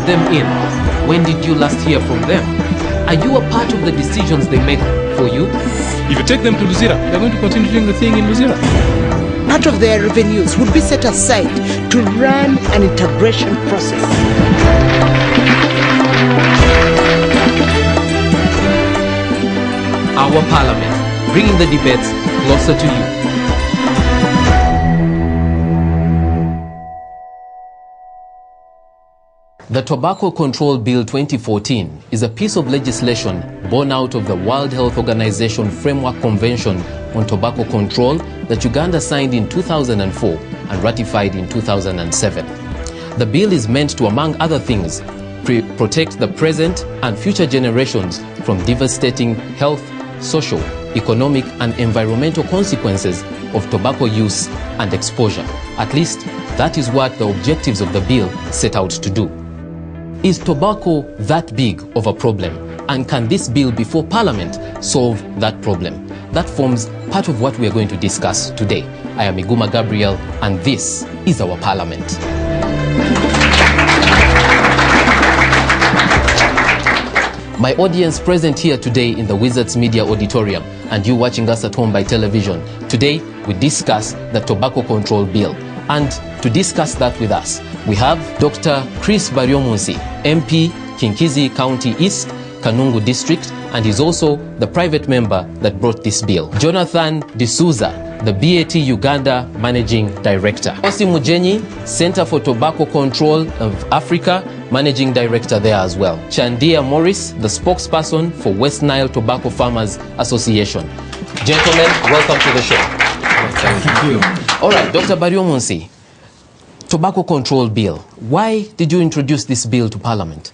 them in, when did you last hear from them? Are you a part of the decisions they make for you? If you take them to Luzira, they're going to continue doing the thing in Luzira. Part of their revenues would be set aside to run an integration process. Our parliament, bringing the debates closer to you. The Tobacco Control Bill 2014 is a piece of legislation born out of the World Health Organization Framework Convention on Tobacco Control that Uganda signed in 2004 and ratified in 2007. The bill is meant to, among other things, protect the present and future generations from devastating health, social, economic and environmental consequences of tobacco use and exposure. At least, that is what the objectives of the bill set out to do. Is tobacco that big of a problem? And can this bill before Parliament solve that problem? That forms part of what we are going to discuss today. I am Iguma Gabriel, and this is our Parliament. My audience present here today in the Wizards Media Auditorium, and you watching us at home by television, today we discuss the Tobacco Control Bill. And to discuss that with us, we have Dr. Chris Baryomunsi, MP, Kinkizi County East, Kanungu District, and he's also the private member that brought this bill. Jonathan D'Souza, the BAT Uganda Managing Director. Osi Mujenyi, Center for Tobacco Control of Africa, Managing Director there as well. Chandia Morris, the spokesperson for West Nile Tobacco Farmers Association. Gentlemen, welcome to the show. Thank you. All right, Dr. Baryomunsi, Tobacco Control Bill. Why did you introduce this bill to Parliament?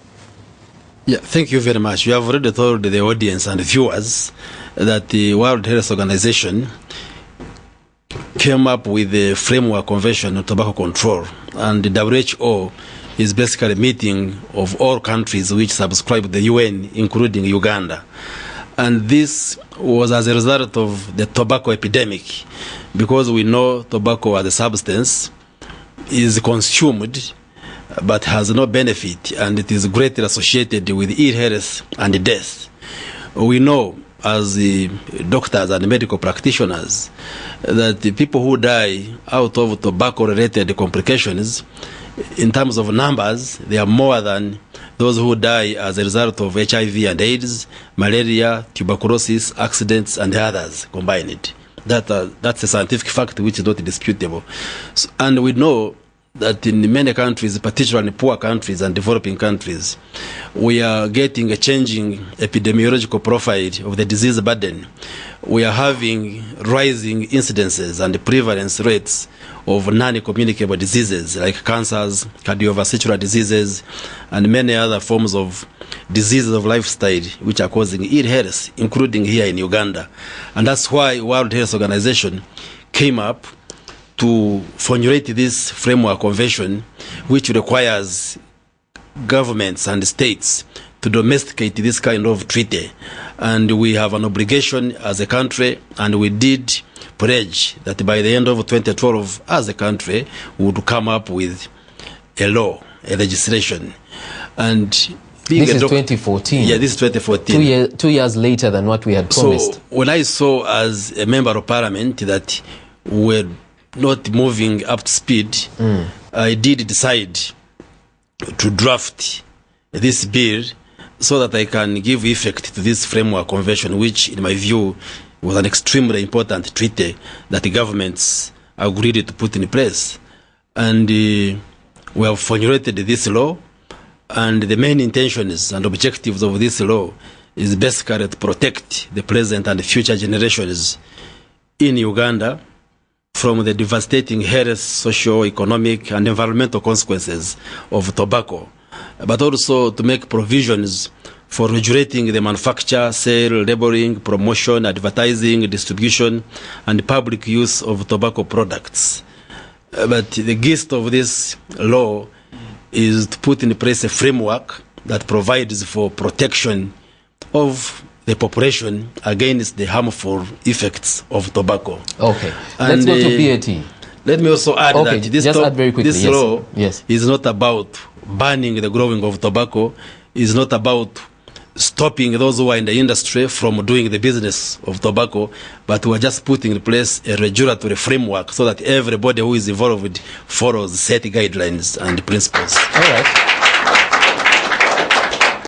Yeah, thank you very much. You have already told the audience and the viewers that the World Health Organization came up with the Framework Convention on Tobacco Control, and the WHO is basically a meeting of all countries which subscribe to the UN, including Uganda. And this was as a result of the tobacco epidemic, because we know tobacco as a substance is consumed but has no benefit, and it is greatly associated with ill health and death. We know as the doctors and medical practitioners that the people who die out of tobacco-related complications, in terms of numbers, they are more than those who die as a result of HIV and AIDS, malaria, tuberculosis, accidents, and others combined. That's a scientific fact which is not disputable. So, and we know that in many countries, particularly in poor countries and developing countries, we are getting a changing epidemiological profile of the disease burden. We are having rising incidences and prevalence rates of non-communicable diseases like cancers, cardiovascular diseases, and many other forms of diseases of lifestyle which are causing ill health, including here in Uganda. And that's why World Health Organization came up to formulate this framework convention, which requires governments and states to domesticate this kind of treaty. And we have an obligation as a country, and we did pledge that by the end of 2012, as a country, we would come up with a law, a legislation. And this is 2014. Yeah, this is 2014. 2 years later than what we had promised. So when I saw as a member of parliament that we're not moving up to speed, I did decide to draft this bill so that I can give effect to this framework convention, which in my view was an extremely important treaty that the governments agreed to put in place. And we have formulated this law, and the main intentions and objectives of this law is basically to protect the present and future generations in Uganda from the devastating health, social, economic, and environmental consequences of tobacco, but also to make provisions for regulating the manufacture, sale, labeling, promotion, advertising, distribution, and public use of tobacco products. But the gist of this law is to put in place a framework that provides for protection of the population against the harmful effects of tobacco. Okay, and let's go to BAT. Let me also add that this law is not about banning the growing of tobacco is not about stopping those who are in the industry from doing the business of tobacco, but we're just putting in place a regulatory framework so that everybody who is involved follows set guidelines and principles. All right.